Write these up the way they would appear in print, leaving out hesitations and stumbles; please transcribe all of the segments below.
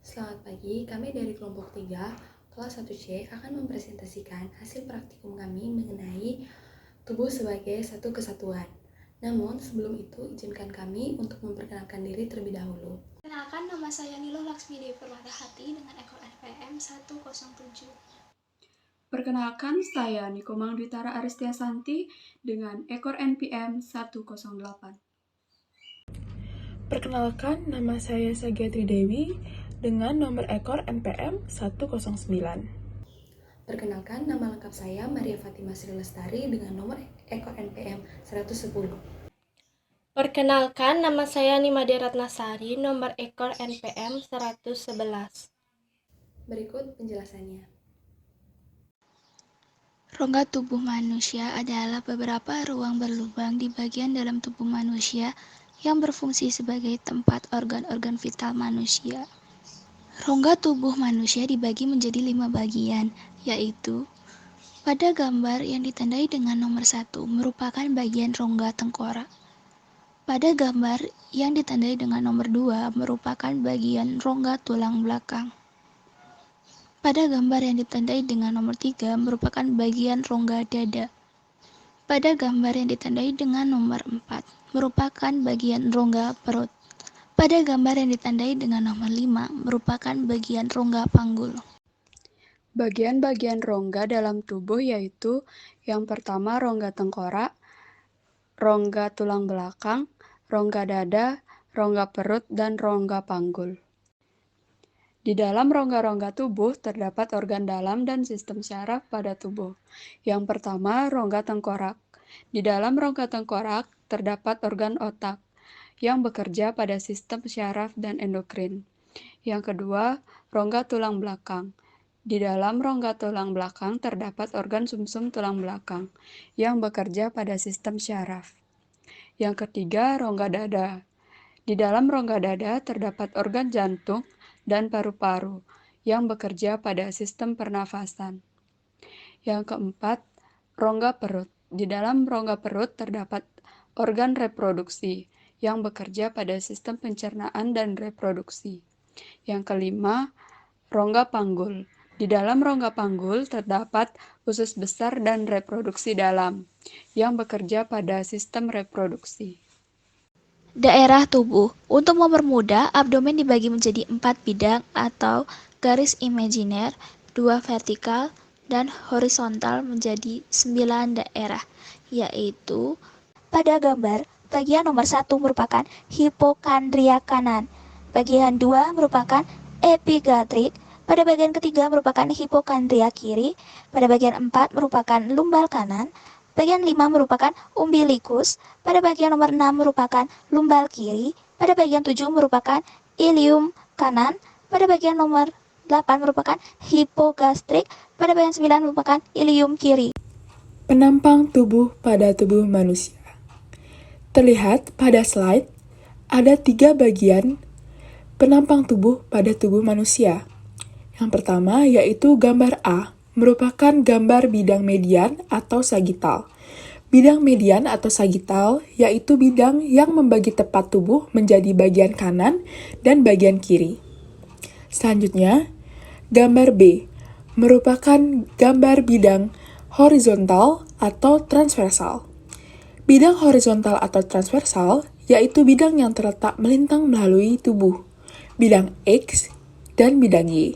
Selamat pagi, kami dari kelompok 3, kelas 1C akan mempresentasikan hasil praktikum kami mengenai tubuh sebagai satu kesatuan. Namun, sebelum itu, izinkan kami untuk memperkenalkan diri terlebih dahulu. Kenalkan, nama saya Niluh Laksmi Dewi Permatahati dengan ekor NPM 107. Perkenalkan, saya Nikomang Dwitara Aristiasanti dengan ekor NPM 108. Perkenalkan, nama saya Sagyatri Dewi dengan nomor ekor NPM 109. Perkenalkan, nama lengkap saya Maria Fatima Sri Lestari dengan nomor ekor NPM 110. Perkenalkan, nama saya Nimade Ratnasari, nomor ekor NPM 111. Berikut penjelasannya. Rongga tubuh manusia adalah beberapa ruang berlubang di bagian dalam tubuh manusia yang berfungsi sebagai tempat organ-organ vital manusia. Rongga tubuh manusia dibagi menjadi 5 bagian, yaitu pada gambar yang ditandai dengan nomor 1 merupakan bagian rongga tengkorak. Pada gambar yang ditandai dengan nomor 2 merupakan bagian rongga tulang belakang. Pada gambar yang ditandai dengan nomor 3 merupakan bagian rongga dada. Pada gambar yang ditandai dengan nomor 4 merupakan bagian rongga perut. Pada gambar yang ditandai dengan nomor 5 merupakan bagian rongga panggul. Bagian-bagian rongga dalam tubuh yaitu yang pertama rongga tengkorak, rongga tulang belakang, rongga dada, rongga perut, dan rongga panggul. Di dalam rongga-rongga tubuh terdapat organ dalam dan sistem syaraf pada tubuh. Yang pertama, rongga tengkorak. Di dalam rongga tengkorak terdapat organ otak yang bekerja pada sistem syaraf dan endokrin. Yang kedua, rongga tulang belakang. Di dalam rongga tulang belakang terdapat organ sumsum tulang belakang yang bekerja pada sistem syaraf. Yang ketiga, rongga dada. Di dalam rongga dada terdapat organ jantung dan paru-paru yang bekerja pada sistem pernafasan. Yang keempat, rongga perut. Di dalam rongga perut terdapat organ reproduksi yang bekerja pada sistem pencernaan dan reproduksi. Yang kelima, rongga panggul. Di dalam rongga panggul terdapat usus besar dan reproduksi dalam yang bekerja pada sistem reproduksi. Daerah tubuh. Untuk mempermudah, abdomen dibagi menjadi 4 bidang atau garis imajiner, 2 vertikal, dan horizontal menjadi 9 daerah, yaitu pada gambar, bagian nomor 1 merupakan hipokondria kanan, bagian 2 merupakan epigatrik, pada bagian ketiga merupakan hipokondria kiri, pada bagian 4 merupakan lumbal kanan, bagian 5 merupakan umbilikus, pada bagian nomor 6 merupakan lumbal kiri, pada bagian 7 merupakan ilium kanan, pada bagian nomor 8 merupakan hipogastrik, pada bagian 9 merupakan ilium kiri. Penampang tubuh pada tubuh manusia. Terlihat pada slide, ada 3 bagian penampang tubuh pada tubuh manusia. Yang pertama yaitu gambar A, merupakan gambar bidang median atau sagital. Bidang median atau sagital yaitu bidang yang membagi tepat tubuh menjadi bagian kanan dan bagian kiri. Selanjutnya, gambar B merupakan gambar bidang horizontal atau transversal. Bidang horizontal atau transversal yaitu bidang yang terletak melintang melalui tubuh, bidang X dan bidang Y.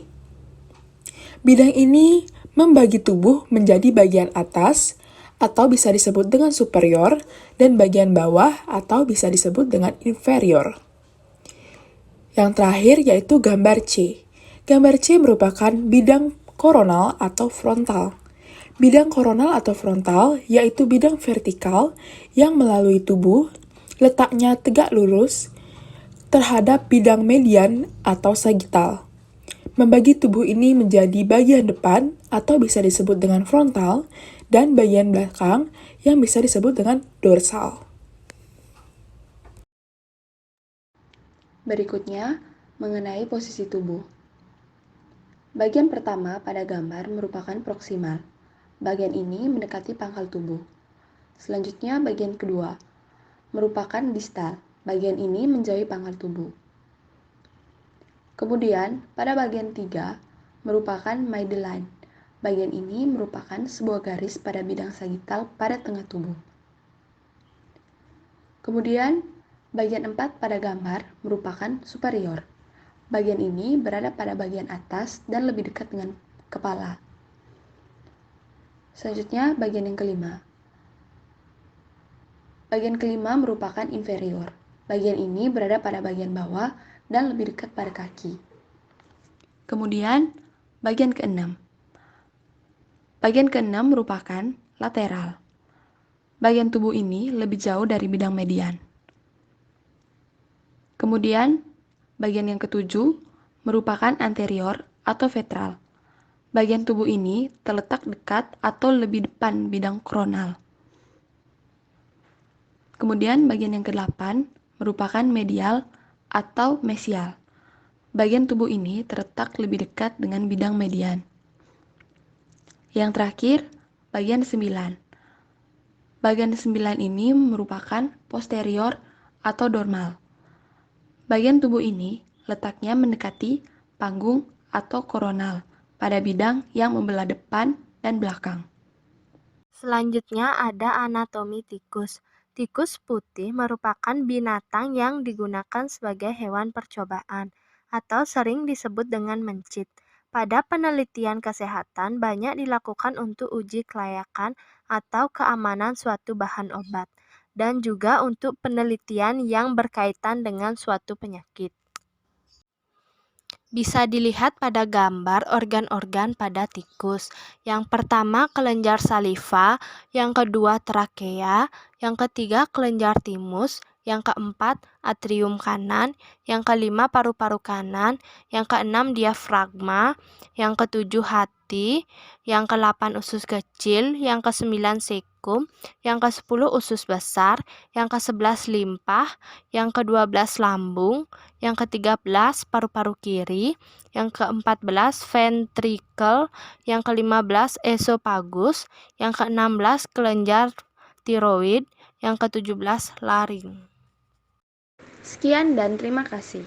Bidang ini membagi tubuh menjadi bagian atas atau bisa disebut dengan superior dan bagian bawah atau bisa disebut dengan inferior. Yang terakhir yaitu gambar C. Gambar C merupakan bidang koronal atau frontal. Bidang koronal atau frontal yaitu bidang vertikal yang melalui tubuh, letaknya tegak lurus terhadap bidang median atau sagital. Membagi tubuh ini menjadi bagian depan atau bisa disebut dengan frontal dan bagian belakang yang bisa disebut dengan dorsal. Berikutnya, mengenai posisi tubuh. Bagian pertama pada gambar merupakan proksimal. Bagian ini mendekati pangkal tubuh. Selanjutnya, bagian kedua merupakan distal. Bagian ini menjauhi pangkal tubuh. Kemudian, pada bagian 3 merupakan midline. Bagian ini merupakan sebuah garis pada bidang sagital pada tengah tubuh. Kemudian, bagian 4 pada gambar merupakan superior. Bagian ini berada pada bagian atas dan lebih dekat dengan kepala. Selanjutnya, bagian yang kelima. Bagian kelima merupakan inferior. Bagian ini berada pada bagian bawah dan lebih dekat pada kaki. Kemudian, bagian keenam. Bagian keenam merupakan lateral. Bagian tubuh ini lebih jauh dari bidang median. Kemudian, bagian yang ketujuh merupakan anterior atau ventral. Bagian tubuh ini terletak dekat atau lebih depan bidang kronal. Kemudian bagian yang ke-8 merupakan medial atau mesial. Bagian tubuh ini terletak lebih dekat dengan bidang median. Yang terakhir, bagian 9. Bagian 9 ini merupakan posterior atau dormal. Bagian tubuh ini letaknya mendekati panggung atau koronal pada bidang yang membelah depan dan belakang. Selanjutnya ada anatomi tikus. Tikus putih merupakan binatang yang digunakan sebagai hewan percobaan atau sering disebut dengan mencit. Pada penelitian kesehatan banyak dilakukan untuk uji kelayakan atau keamanan suatu bahan obat dan juga untuk penelitian yang berkaitan dengan suatu penyakit. Bisa dilihat pada gambar organ-organ pada tikus. Yang pertama kelenjar saliva, yang kedua trakea, yang ketiga kelenjar timus, yang keempat atrium kanan, yang kelima paru-paru kanan, yang keenam diafragma, yang ketujuh hati, yang ke-8 usus kecil, yang ke-9 sekum, yang ke-10 usus besar, yang ke-11 limpa, yang ke-12 lambung, yang ke-13 paru-paru kiri, yang ke-14 ventricle, yang ke-15 esofagus, yang ke-16 kelenjar tiroid, yang ke-17 laring. Sekian dan terima kasih.